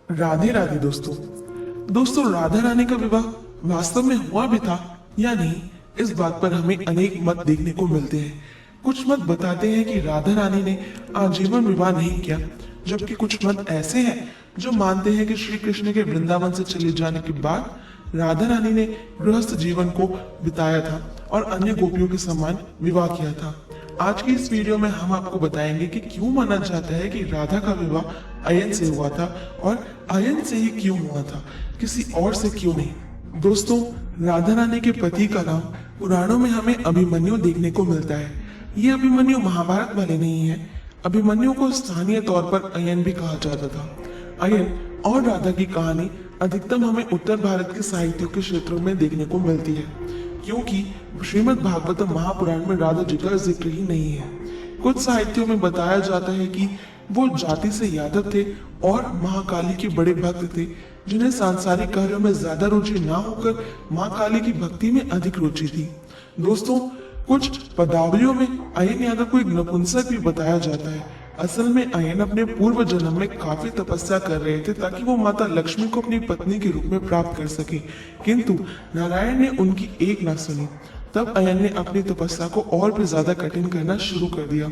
राधे राधे दोस्तों राधा रानी का विवाह वास्तव में हुआ भी था या नहीं, इस बात पर हमें अनेक मत देखने को मिलते हैं। कुछ मत बताते हैं कि राधा रानी ने आजीवन विवाह नहीं किया, जबकि कुछ मत ऐसे हैं जो मानते हैं कि श्री कृष्ण के वृंदावन से चले जाने के बाद राधा रानी ने गृहस्थ जीवन को बिताया था और अन्य गोपियों के समान विवाह किया था। आज की इस वीडियो में हम आपको बताएंगे कि क्यों माना जाता है कि राधा का विवाह अयन से हुआ था और अयन से ही क्यों हुआ था, किसी और से क्यों नहीं। दोस्तों, राधा रानी के पति का नाम पुराणों में हमें अभिमन्यु देखने को मिलता है। ये अभिमन्यु महाभारत वाले नहीं है। अभिमन्यु को स्थानीय तौर पर अयन भी कहा जाता था। अयन और राधा की कहानी अधिकतम हमें उत्तर भारत के साहित्य के क्षेत्रों में देखने को मिलती है, क्योंकि श्रीमद् भागवत महापुराण में राधा जी का जिक्र ही नहीं है। कुछ साहित्यों में बताया जाता है कि वो जाति से यादव थे और महाकाली के बड़े भक्त थे, जिन्हें सांसारिक कार्यों में ज्यादा रुचि ना होकर माँ काली की भक्ति में अधिक रुचि थी। दोस्तों, कुछ पदावलियों में अयन यादव को एक नपुंसक भी बताया जाता है। असल में अयन अपने पूर्व जन्म में काफी तपस्या कर रहे थे ताकि वो माता लक्ष्मी को अपनी पत्नी के रूप में प्राप्त कर सके, किंतु नारायण ने उनकी एक ना सुनी। तब अयन ने अपनी तपस्या को और भी ज्यादा कठिन करना शुरू कर दिया।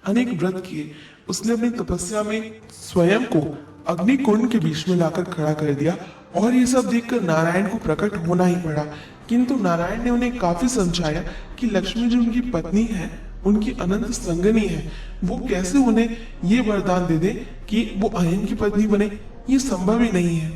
अनेक व्रत किए। उसने अपनी तपस्या में स्वयं को अग्नि कुंड के बीच में लाकर खड़ा कर दिया और ये सब देखकर नारायण को प्रकट होना ही पड़ा। किंतु नारायण ने उन्हें काफी समझाया कि लक्ष्मी जी उनकी पत्नी है, उनकी अनंत संगनी है, वो कैसे उन्हें ये वरदान दे दे कि वो अयन की पत्नी बने, ये संभव ही नहीं है।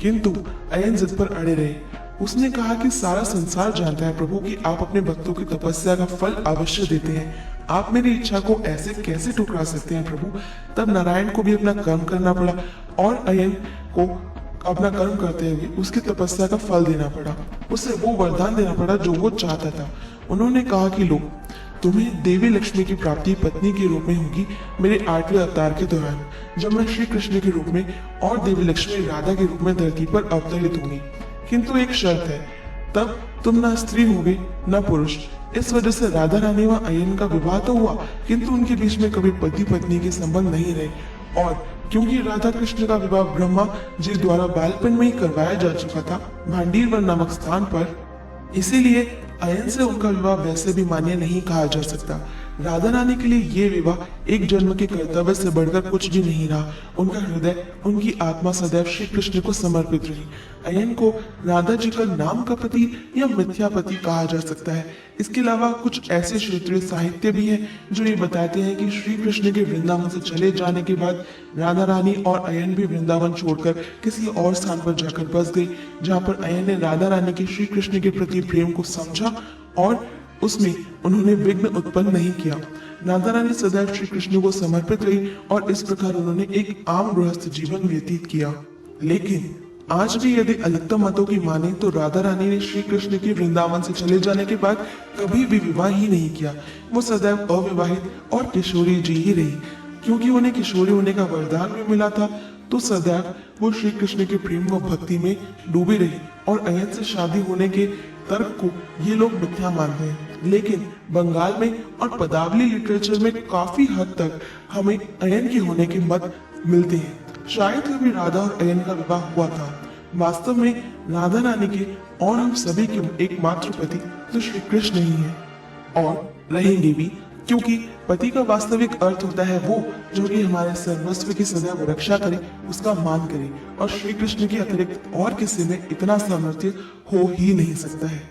किंतु अयन जिद पर अड़े रहे। उसने कहा कि सारा संसार जानता है प्रभु कि आप अपने भक्तों की तपस्या का फल अवश्य देते हैं, आप मेरी इच्छा को ऐसे कैसे ठुकरा सकते हैं प्रभु। तब नारायण को भी अपना कर्म करना पड़ा और अयन को अपना कर्म करते हुए उसकी तपस्या का फल देना पड़ा। उसे वो वरदान देना पड़ा जो वो चाहता था। उन्होंने कहा कि लो, तुम्हें देवी लक्ष्मी की प्राप्ति पत्नी के रूप में होगी मेरे 8वें अवतार के दौरान, जब मैं श्री कृष्ण के रूप में और देवी लक्ष्मी राधा के रूप में धरती पर अवतरित होंगी। किंतु एक शर्त है, तब तुम ना स्त्री होगे न पुरुष। इस वजह से राधा रानी व अयन का विवाह तो हुआ, किंतु उनके बीच में कभी पति पत्नी के संबंध नहीं रहे। और क्योंकि राधा कृष्ण का विवाह ब्रह्मा जी द्वारा बालपन में ही करवाया जा चुका था भांडीरवर नामक स्थान पर, इसीलिए अयन से उनका विवाह वैसे भी मान्य नहीं कहा जा सकता। राधा रानी के लिए ये विवाह एक जन्म के कर्तव्य से बढ़कर कुछ भी नहीं रहा। उनका हृदय, उनकी आत्मा सदैव श्री कृष्ण को समर्पित रही। अयन को राधा जी का नाम का पति या मिथ्या पति कहा जा सकता है। इसके अलावा कुछ ऐसे क्षेत्रीय साहित्य भी हैं जो ये बताते हैं कि श्री कृष्ण के वृंदावन से चले जाने के बाद राधा रानी और अयन भी वृंदावन छोड़कर किसी और स्थान पर जाकर बस गई, जहाँ पर अयन ने राधा रानी के श्री कृष्ण के प्रति प्रेम को समझा और उसमें उन्होंने विघ्न उत्पन्न नहीं किया। राधा रानी सदैव श्री कृष्ण को समर्पित रही और इस प्रकार उन्होंने एक आम गृहस्थ जीवन व्यतीत किया। लेकिन आज भी यदि अधिकतम मतों की माने तो राधा रानी ने श्री कृष्ण के वृंदावन से चले जाने के बाद कभी भी विवाह ही नहीं किया। वो सदैव अविवाहित और किशोरी जी ही रही। क्योंकि उन्हें किशोरी होने का वरदान भी मिला था, तो सदैव वो श्री कृष्ण के प्रेम व भक्ति में डूबी रही और अयन से शादी होने के तर्क को ये लोग मिथ्या मानते हैं। लेकिन बंगाल में और पदावली लिटरेचर में काफी हद तक हमें अयन के होने के मत मिलते हैं। शायद कभी राधा और अयन का विवाह हुआ था। वास्तव में राधा रानी के और हम सभी के एकमात्र पति तो श्री कृष्ण ही है और रहेंगे भी, क्योंकि पति का वास्तविक अर्थ होता है वो जो कि हमारे सर्वस्व की सदैव रक्षा करे, उसका मान करे, और श्री कृष्ण के अतिरिक्त और किसी में इतना सामर्थ्य हो ही नहीं सकता है।